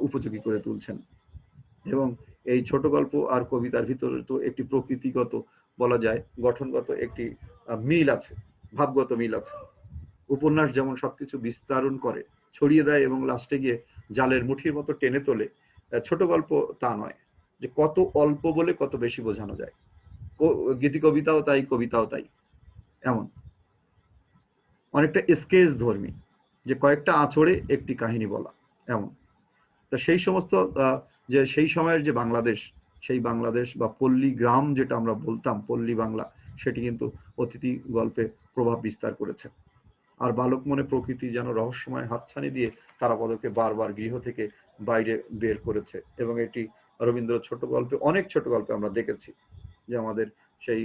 [SPEAKER 1] উপযোগী করে তুলছেন। এবং এই ছোট গল্প আর কবিতার ভিতরে তো একটি প্রকৃতিগত, বলা যায় গঠনগত একটি মিল আছে, ভাবগত মিল আছে। উপন্যাস যেমন সবকিছু বিস্তারণ করে, ছড়িয়ে দেয় এবং লাস্টে গিয়ে জালের মুঠির মতো টেনে তোলে, ছোট গল্প তা নয়, যে কত অল্প বলে কত বেশি বোঝানো যায়। গীতি কবিতাও তাই, কবিতাও তাই, এমন অনেকটা স্কেচ ধর্মী, যে কয়েকটা আঁচড়ে একটি কাহিনী বলা, এমন। তো সেই সমস্ত যে সেই সময়ের যে বাংলাদেশ, সেই বাংলাদেশ বা পল্লী গ্রাম যেটা আমরা বলতাম, পল্লী বাংলা, সেটি কিন্তু অতিথি গল্পে প্রভাব বিস্তার করেছে। আর বালক মনে প্রকৃতি যেন রহস্যময় হাতছানি দিয়ে তারাপদকে বারবার গৃহ থেকে বাইরে বের করেছে। এবং এটি রবীন্দ্র ছোট গল্পে, অনেক ছোট গল্পে আমরা দেখেছি যে আমাদের সেই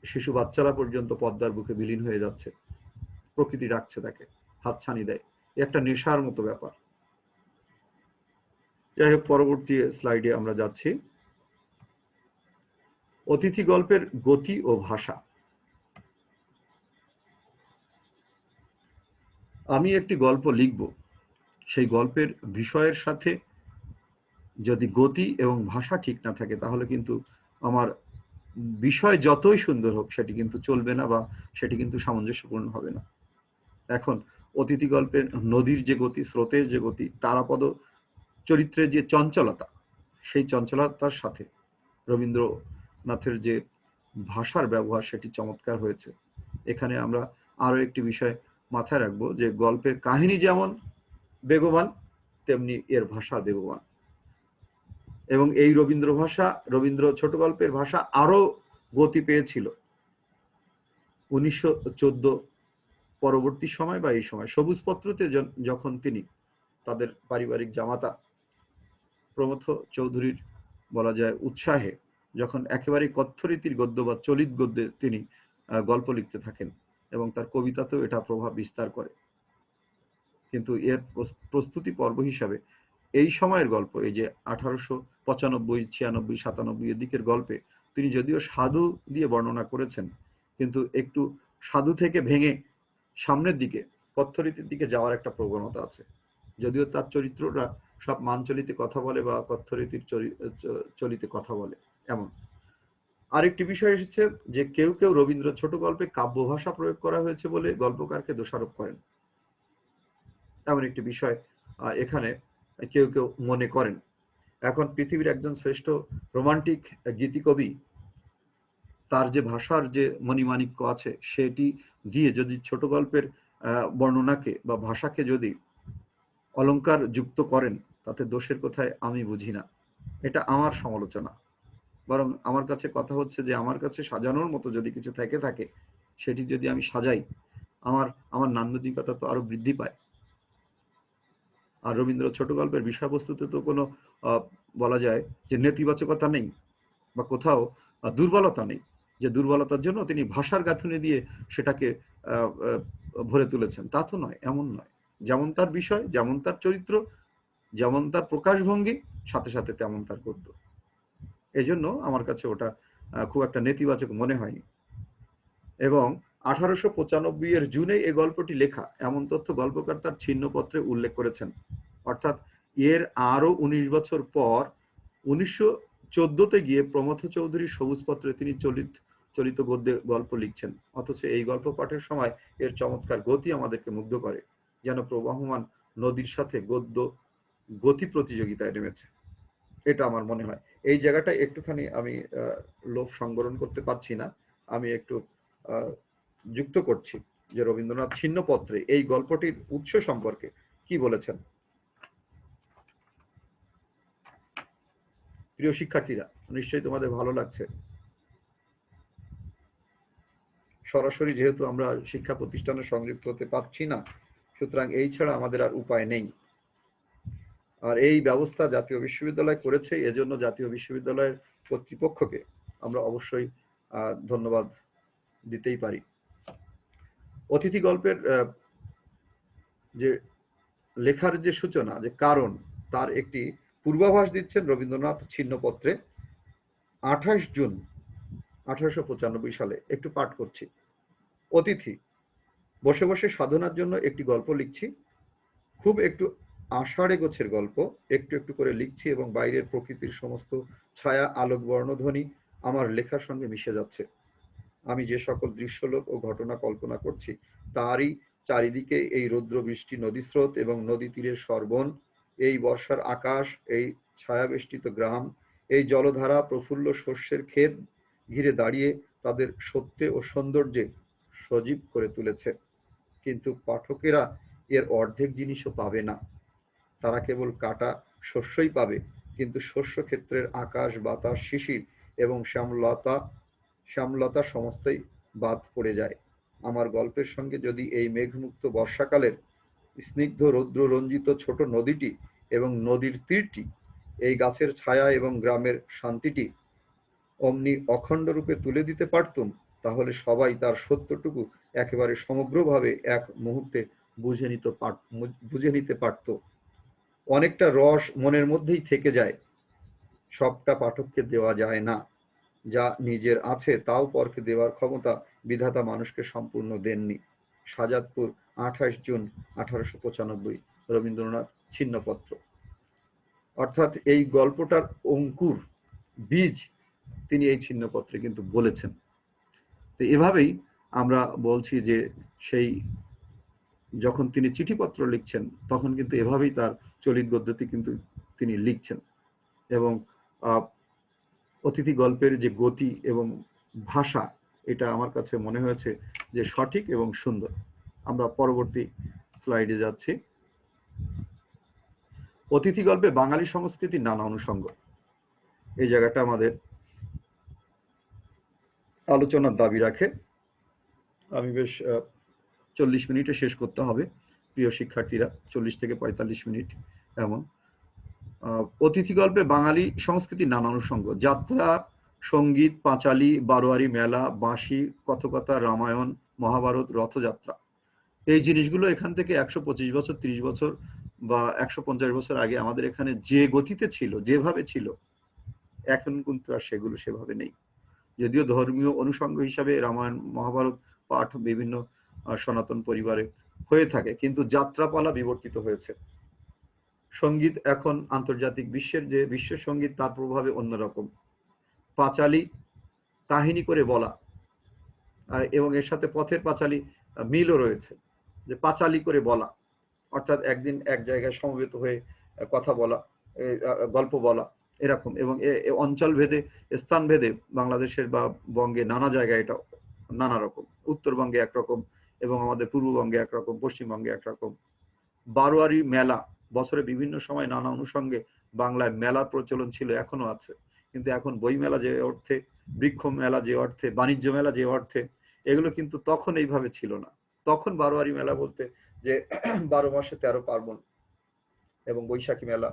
[SPEAKER 1] শিশু বাচ্চারা পর্যন্ত পদ্মার বুকে বিলীন হয়ে যাচ্ছে, প্রকৃতি ডাকছে তাকে, হাতছানি দেয়, একটা নেশার মতো ব্যাপার। যাই হোক, পরবর্তী স্লাইডে আমরা যাচ্ছি। অতিথি গল্পের গতি ও ভাষা। আমি একটি গল্প লিখব, সেই গল্পের বিষয়ের সাথে যদি গতি এবং ভাষা ঠিক না থাকে, তাহলে কিন্তু আমার বিষয় যতই সুন্দর হোক সেটি কিন্তু চলবে না, বা সেটি কিন্তু সামঞ্জস্যপূর্ণ হবে না। এখন অতিথি গল্পের নদীর যে গতি, স্রোতের যে গতি, তারাপদ চরিত্রের যে চঞ্চলতা, সেই চঞ্চলতার সাথে রবীন্দ্রনাথের যে ভাষার ব্যবহার, সেটি চমৎকার হয়েছে। এখানে আমরা আরো একটি বিষয় মাথায় রাখবো, যে গল্পের কাহিনী যেমন বেগবান, তেমনি এর ভাষা বেগবান। এবং এই রবীন্দ্র ছোট গল্পের ভাষা আরো গতি পেয়েছিল 1914 পরবর্তী সময় বা এই সময় সবুজপত্রতে যখন তিনি তাদের পারিবারিক জামাতা প্রমথ চৌধুরীর, বলা যায় উৎসাহে, যখন একেবারে কথ্যরীতির গদ্য বা চলিত গদ্যে তিনি গল্প লিখতে থাকেন, এবং তার কবিতাতেও এটা প্রভাব বিস্তার করে। কিন্তু এর প্রস্তুতি পর্ব হিসাবে এই সময়ের গল্প, এই যে 1895, 96, 97 এর দিকের গল্পে তিনি যদিও সাধু দিয়ে বর্ণনা করেছেন, কিন্তু একটু সাধু থেকে ভেঙে সামনের দিকে কথ্যরীতির দিকে যাওয়ার একটা প্রবণতা আছে। যদিও তার চরিত্ররা সব মানচলিতে কথা বলে বা কথ্যরীতির চলিতে কথা বলে এমন। আরেকটি বিষয় এসেছে যে কেউ কেউ রবীন্দ্র ছোট গল্পে কাব্য ভাষা প্রয়োগ করা হয়েছে বলে গল্পকারকে দোষারোপ করেন, এমন একটি বিষয় এখানে কেউ কেউ মনে করেন। এখন পৃথিবীর একজন শ্রেষ্ঠ রোমান্টিক গীতিকবি, তার যে ভাষার যে মণিমাণিক্য আছে সেটি দিয়ে যদি ছোট গল্পের বর্ণনাকে বা ভাষাকে যদি অলংকার যুক্ত করেন, তাতে দোষের কোথায় আমি বুঝি না। এটা আমার সমালোচনা। বরং আমার কাছে কথা হচ্ছে যে আমার কাছে সাজানোর মতো যদি কিছু থেকে থাকে, সেটি যদি আমি সাজাই, আমার নান্দনিকতা তো আরো বৃদ্ধি পায়। আর রবীন্দ্র ছোট গল্পের বিষয়বস্তুতে তো কোনো বলা যায় যে নেতিবাচকতা নেই বা কোথাও দুর্বলতা নেই, যে দুর্বলতার জন্য তিনি ভাষার গাঁথুনি দিয়ে সেটাকে ভরে তুলেছেন, তা তো নয়, এমন নয়। যেমন তার বিষয়, যেমন তার চরিত্র, যেমন তার প্রকাশভঙ্গি, সাথে সাথে তেমন তার গদ্য। এই জন্য আমার কাছে ওটা খুব একটা নেতিবাচক মনে হয়নি। এবং 1895 এর জুনে এই গল্পটি লেখা, এমন তথ্য গল্পকার তার ছিন্নপত্রে উল্লেখ করেছেন। অর্থাৎ এর আরো 19 বছর পর 1914তে গিয়ে প্রমথ চৌধুরীর সবুজপত্রে তিনি চলিত গদ্যে গল্প লিখছেন। অথচ এই গল্প পাঠের সময় এর চমৎকার গতি আমাদেরকে মুগ্ধ করে, যেন প্রবাহমান নদীর সাথে গদ্য গতি প্রতিযোগিতায় নেমেছে। এটা আমার মনে হয়। এই জায়গাটা একটুখানি আমি লোভ সংবরণ করতে পারছি না, আমি একটু যুক্ত করছি যে রবীন্দ্রনাথ ছিন্নপত্রে এই গল্পটির উৎস সম্পর্কে কি বলেছেন। প্রিয় শিক্ষার্থীরা, নিশ্চয়ই তোমাদের ভালো লাগছে। সরাসরি যেহেতু আমরা শিক্ষা প্রতিষ্ঠানে সংযুক্ত হতে পারছি না, সুতরাং এই ছাড়া আমাদের আর উপায় নেই। আর এই ব্যবস্থা জাতীয় বিশ্ববিদ্যালয় করেছে, এজন্য জাতীয় বিশ্ববিদ্যালয়ের কর্তৃপক্ষকে আমরা অবশ্যই ধন্যবাদ দিতেই পারি। অতিথি গল্পের যে লেখার যে সূচনা, যে কারণ, তার একটি পূর্বাভাস দিচ্ছেন রবীন্দ্রনাথ ছিন্নপত্রে 28 জুন 1895 সালে। একটু পাঠ করছি। অতিথি, বসে বসে সাধনার জন্য একটি গল্প লিখছি, খুব একটু আষাঢ়ে গোছের গল্প, একটু একটু করে লিখছি এবং বাইরের প্রকৃতির সমস্ত ছায়া, আলোক, বর্ণধ্বনি আমার লেখার সঙ্গে মিশে যাচ্ছে। আমি যে সকল দৃশ্যলোক ও ঘটনা কল্পনা করছি, তারই চারিদিকে এই রৌদ্র বৃষ্টি নদীস্রোত এবং নদী তীরের সর্বণ, এই বর্ষার আকাশ, এই ছায়াবেষ্টিত গ্রাম, এই জলধারা, প্রফুল্ল শস্যের ক্ষেত ঘিরে দাঁড়িয়ে তাদের সত্যে ও সৌন্দর্যে সজীব করে তুলেছে। কিন্তু পাঠকেরা এর অর্ধেক জিনিসও পাবে না। তারা কেবল কাটা শস্যই পাবে, কিন্তু শস্য ক্ষেত্রের আকাশ, বাতাস, শিশির এবং শ্যামলতা সমস্তই বাদ পড়ে যায়। আমার গল্পের সঙ্গে যদি এই মেঘমুক্ত বর্ষাকালের স্নিগ্ধ রৌদ্র রঞ্জিত ছোট নদীটি এবং নদীর তীরটি, এই গাছের ছায়া এবং গ্রামের শান্তিটি অমনি অখণ্ড রূপে তুলে দিতে পারতুম, তাহলে সবাই তার সত্যটুকু একেবারে সমগ্রভাবে এক মুহূর্তে বুঝে নিতে পারত। অনেকটা রস মনের মধ্যেই থেকে যায়, সবটা পাঠককে দেওয়া যায় না। যা নিজের আছে তাও পরকে দেওয়ার ক্ষমতা বিধাতা মানুষকে সম্পূর্ণ দেননি। সাজাদপুর, 28 জুন 1895, রবীন্দ্রনাথ ছিন্নপত্র। অর্থাৎ এই গল্পটার অঙ্কুর, বীজ তিনি এই ছিন্নপত্রে কিন্তু বলেছেন। তো এভাবেই আমরা বলছি যে সেই যখন তিনি চিঠিপত্র লিখছেন, তখন কিন্তু এভাবেই তার চলিত গদ্যটি কিন্তু তিনি লিখছেন। এবং অতিথি গল্পের যে গতি এবং ভাষা, এটা আমার কাছে মনে হয়েছে যে সঠিক এবং সুন্দর। আমরা পরবর্তী স্লাইডে যাচ্ছি। অতিথি গল্পে বাঙালি সংস্কৃতির নানা অনুষঙ্গ, এই জায়গাটা আমাদের আলোচনার দাবি রাখে। আমি বেশ 40 মিনিটে শেষ করতে হবে প্রিয় শিক্ষার্থীরা, 40 থেকে 45 মিনিট এমন। অতিথি গল্পে বাঙালি সংস্কৃতির নানা অনুষঙ্গ, যাত্রা, সঙ্গীত, পাঁচালী, বারোয়ারি মেলা, বাঁশি, কথকতা, রামায়ণ, মহাভারত, রথযাত্রা, এই জিনিসগুলো এখান থেকে 125 বছর, 30 বছর বা 150 বছর আগে আমাদের এখানে যে গতিতে ছিল, যেভাবে ছিল, এখন কিন্তু আর সেগুলো সেভাবে নেই। যদিও ধর্মীয় অনুষঙ্গ হিসাবে রামায়ণ মহাভারত পাঠ বিভিন্ন সনাতন পরিবারে হয়ে থাকে, কিন্তু যাত্রাপালা বিবর্তিত হয়েছে। সঙ্গীত এখন আন্তর্জাতিক বিশ্বের যে বিশ্ব সঙ্গীত, তার প্রভাবে অন্যরকম। পাঁচালী কাহিনী করে বলা, এবং এর সাথে পথের পাঁচালী মিলও রয়েছে, যে পাঁচালী করে বলা অর্থাৎ একদিন এক জায়গায় সমবেত হয়ে কথা বলা, গল্প বলা, এরকম। এবং অঞ্চল ভেদে, স্থান ভেদে বাংলাদেশের বা বঙ্গে নানা জায়গায় এটা নানা রকম। উত্তরবঙ্গে একরকম এবং আমাদের পূর্ববঙ্গে একরকম, পশ্চিমবঙ্গে একরকম। বারোয়ারি মেলা, বছরে বিভিন্ন সময় নানা অনুষঙ্গে বাংলায় মেলার প্রচলন ছিল, এখনো আছে। কিন্তু এখন বই মেলা যে অর্থে, বৃক্ষ মেলা যে অর্থে, বাণিজ্য মেলা যে অর্থে, এগুলো কিন্তু তখন এইভাবে ছিল না। তখন বারোয়ারি মেলা বলতে যে 12 মাসে 13 পার্বণ, এবং বৈশাখী মেলা,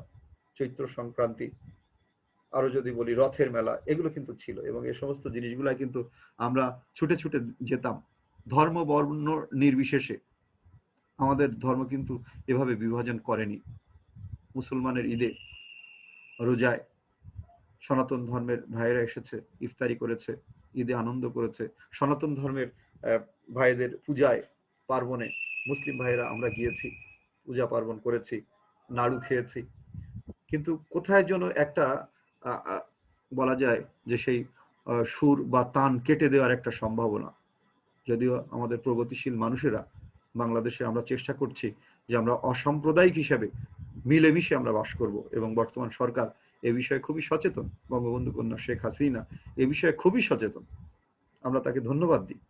[SPEAKER 1] চৈত্র সংক্রান্তি, আরো যদি বলি রথের মেলা, এগুলো কিন্তু ছিল। এবং এই সমস্ত জিনিসগুলা কিন্তু আমরা ছুটে ছুটে যেতাম, ধর্ম বর্ণ নির্বিশেষে। আমাদের ধর্ম কিন্তু এভাবে বিভাজন করেনি। মুসলমানের ঈদে, রোজায় সনাতন ধর্মের ভাইয়েরা এসেছে, ইফতারি করেছে, ঈদে আনন্দ করেছে। সনাতন ধর্মের ভাইদের পূজায়, পার্বণে মুসলিম ভাইয়েরা আমরা গিয়েছি, পূজা পার্বণ করেছি, নাড়ু খেয়েছি। কিন্তু কোথায় যেন একটা বলা যায় যে সেই সুর বা তান কেটে দেওয়ার একটা সম্ভাবনা। যদিও আমাদের প্রগতিশীল মানুষেরা বাংলাদেশে আমরা চেষ্টা করছি যে আমরা অসাম্প্রদায়িক হিসেবে মিলেমিশে আমরা বাস করব, এবং বর্তমান সরকার এ বিষয়ে খুবই সচেতন। বঙ্গবন্ধু কন্যা শেখ হাসিনা এ বিষয়ে খুবই সচেতন, আমরা তাকে ধন্যবাদ দিই।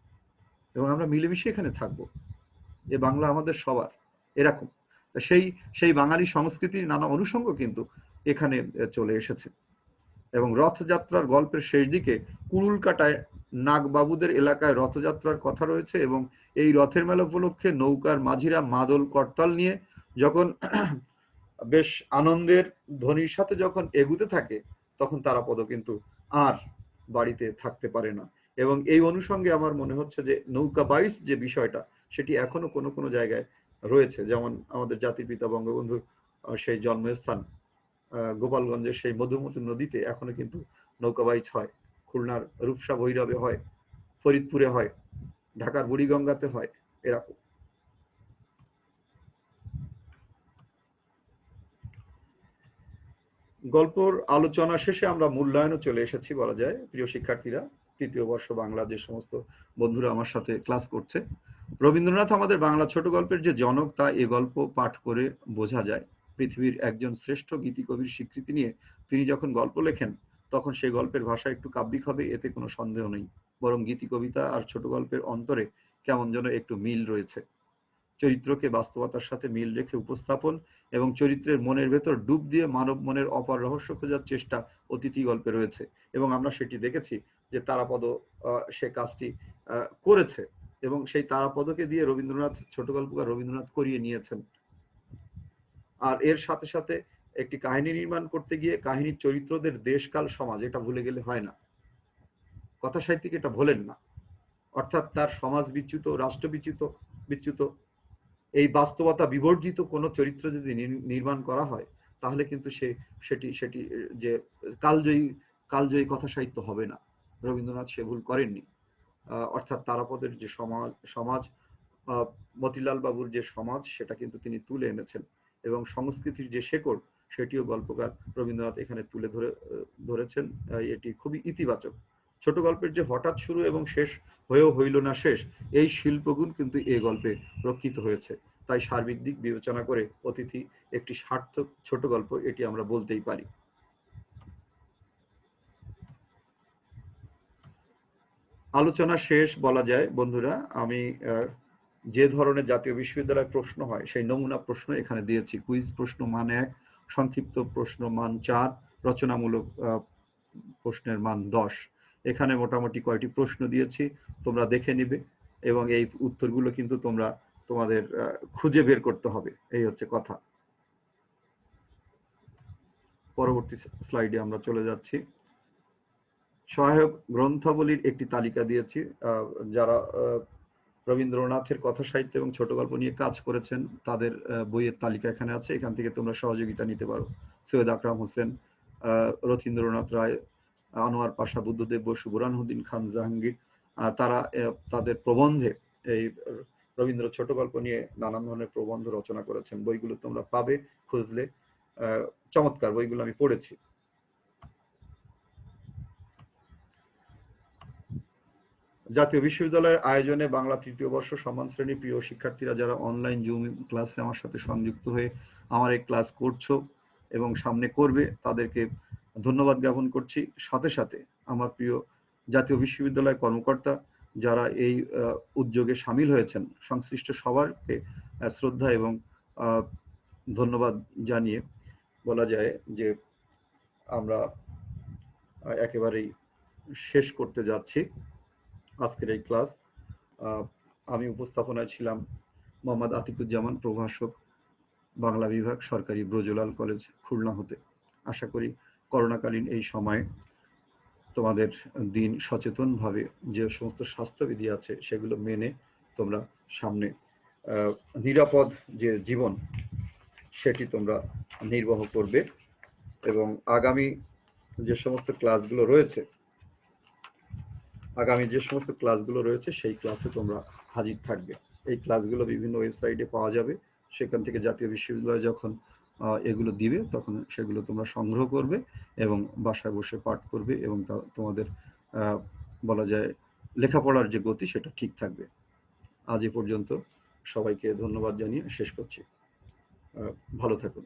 [SPEAKER 1] এবং আমরা মিলেমিশে এখানে থাকবো, এ বাংলা আমাদের সবার, এরকম। সেই সেই বাঙালি সংস্কৃতির নানা অনুষঙ্গ কিন্তু এখানে চলে এসেছে। এবং রথযাত্রার গল্পের শেষ দিকে কুড়ুলকাটায় নাগবাবুদের এলাকায় রথযাত্রার কথা রয়েছে, এবং এই রথের মেলা উপলক্ষে নৌকার মাঝিরা মাদল করতাল নিয়ে যখন বেশ আনন্দের ধ্বনির সাথে যখন এগুতে থাকে, তখন তারাপদ কিন্তু আর বাড়িতে থাকতে পারে না। এবং এই অনুষঙ্গে আমার মনে হচ্ছে যে নৌকা বাইচ যে বিষয়টা, সেটি এখনো কোনো কোনো জায়গায় রয়েছে। যেমন আমাদের জাতির পিতা বঙ্গবন্ধুর সেই জন্মস্থান গোপালগঞ্জের সেই মধুমতি নদীতে এখনো কিন্তু নৌকা বাইচ হয়। খুলনার রূপসা ভৈরবে হয়, ফরিদপুরে হয়, ঢাকার বুড়িগঙ্গাতে হয়, এরকম। গল্পর আলোচনা শেষে আমরা মূল্যায়নও চলে এসেছি বলা যায়। প্রিয় শিক্ষার্থীরা, তৃতীয় বর্ষ বাংলা যে সমস্ত বন্ধুরা আমার সাথে ক্লাস করছে, রবীন্দ্রনাথ আমাদের বাংলা ছোট গল্পের যে জনক, তা এ গল্প পাঠ করে বোঝা যায়। পৃথিবীর একজন শ্রেষ্ঠ গীতিকবির স্বীকৃতি নিয়ে তিনি যখন গল্প লেখেন, তখন সেই গল্পের ভাষা একটু কাব্যিক হবে, এতে কোনো সন্দেহ নেই। বরং গীতি কবিতা আর ছোট গল্পের অন্তরে কেমন যেন একটু মিল রয়েছে। চরিত্রকে বাস্তবতার সাথে মিল রেখে উপস্থাপন এবং চরিত্রের মনের ভেতর ডুব দিয়ে মানব মনের অপার রহস্য খোঁজার চেষ্টা অতিথি গল্পে রয়েছে। এবং আমরা সেটি দেখেছি যে তারাপদ সে কাজটি করেছে, এবং সেই তারাপদকে দিয়ে রবীন্দ্রনাথ, ছোট গল্পকার রবীন্দ্রনাথ করিয়ে নিয়েছেন। আর এর সাথে সাথে একটি কাহিনী নির্মাণ করতে গিয়ে কাহিনীর চরিত্রদের দেশকাল সমাজ এটা ভুলে গেলে হয় না। কথা সাহিত্যিক এটা ভোলেন না। অর্থাৎ তার সমাজ বিচ্যুত, রাষ্ট্র বিচ্যুত বিচ্যুত এই বাস্তবতা বিবর্জিত কোনো চরিত্র যদি নির্মাণ করা হয়, তাহলে কিন্তু সেটি সেটি যে কালজয়ী কালজয়ী কথা সাহিত্য হবে না। রবীন্দ্রনাথ সে ভুল করেননি। অর্থাৎ তারাপদের যে সমাজ, মতিলাল বাবুর যে সমাজ, সেটা কিন্তু তিনি তুলে এনেছেন। এবং সংস্কৃতির যে শেকড়, সেটিও গল্পকার রবীন্দ্রনাথ এখানে তুলে ধরেছেন। এটি খুবই ইতিবাচক। ছোট গল্পের যে হঠাৎ শুরু এবং শেষ হয়েও হইল না শেষ, এই শিল্পগুণ কিন্তু এই গল্পে রক্ষিত হয়েছে। তাই সার্বিক দিক বিবেচনা করে অতিথি একটি সার্থক ছোট গল্প, এটি আমরা বলতেই পারি। আলোচনা শেষ বলা যায় বন্ধুরা। আমি যে ধরনের জাতীয় বিশ্ববিদ্যালয় প্রশ্ন হয়, সেই নমুনা প্রশ্ন এখানে দিয়েছি। কুইজ প্রশ্ন মান 1, সংক্ষিপ্ত প্রশ্ন মান 4, রচনামূলক প্রশ্নের মান 10। এখানে মোটামুটি কয়টি প্রশ্ন দিয়েছি তোমরা দেখে নিবে, এবং এই উত্তরগুলো কিন্তু তোমরা তোমাদের খুঁজে বের করতে হবে, এই হচ্ছে কথা। পরবর্তী স্লাইডে আমরা চলে যাচ্ছি। সহায়ক গ্রন্থাবলীর একটি তালিকা দিয়েছি। যারা রবীন্দ্রনাথের কথা সাহিত্য এবং ছোট গল্প নিয়ে কাজ করেছেন তাদের বইয়ের তালিকা এখানে আছে, এখান থেকে তোমরা সহযোগিতা নিতে পারো। সৈয়দ আকরাম হোসেন, রথীন্দ্রনাথ রায়, আনোয়ার পাশা, বুদ্ধদেব বসু, বুরহানুদ্দিন খান জাহাঙ্গীর, তারা তাদের প্রবন্ধে এই রবীন্দ্র ছোট গল্প নিয়ে নানান ধরনের প্রবন্ধ রচনা করেছেন। বইগুলো তোমরা পাবে খুঁজলে। চমৎকার বইগুলো আমি পড়েছি। জাতীয় বিশ্ববিদ্যালয়ের আয়োজনে বাংলা তৃতীয় বর্ষ সম্মান শ্রেণীর প্রিয় শিক্ষার্থীরা যারা অনলাইন জুম ক্লাসে আমার সাথে সংযুক্ত হয়ে আমার এই ক্লাস করছো এবং সামনে করবে, তাদেরকে ধন্যবাদ জ্ঞাপন করছি। সাথে সাথে আমার প্রিয় জাতীয় বিশ্ববিদ্যালয় কর্মকর্তা যারা এই উদ্যোগে সামিল হয়েছেন, সংশ্লিষ্ট সবারকে শ্রদ্ধা এবং ধন্যবাদ জানিয়ে বলা যায় যে আমরা একেবারেই শেষ করতে যাচ্ছি আজকের এই ক্লাস। আমি উপস্থাপনায় ছিলাম মোহাম্মদ আতিকুজ্জামান, প্রভাষক, বাংলা বিভাগ, সরকারি ব্রজলাল কলেজ, খুলনা হতে। আশা করি করোনাকালীন এই সময়ে তোমাদের দিন সচেতনভাবে যে সমস্ত স্বাস্থ্যবিধি আছে সেগুলো মেনে তোমরা সামনে নিরাপদ যে জীবন সেটি তোমরা নির্বাহ করবে এবং আগামী যে সমস্ত ক্লাসগুলো রয়েছে সেই ক্লাসে তোমরা হাজির থাকবে। এই ক্লাসগুলো বিভিন্ন ওয়েবসাইটে পাওয়া যাবে, সেখান থেকে জাতীয় বিশ্ববিদ্যালয় যখন এগুলো দিবে তখন সেগুলো তোমরা সংগ্রহ করবে এবং বাসায় বসে পাঠ করবে এবং তোমাদের বলা যায় লেখাপড়ার যে গতি সেটা ঠিক থাকবে। আজ এ পর্যন্ত, সবাইকে ধন্যবাদ জানিয়ে শেষ করছি। ভালো থাকুন।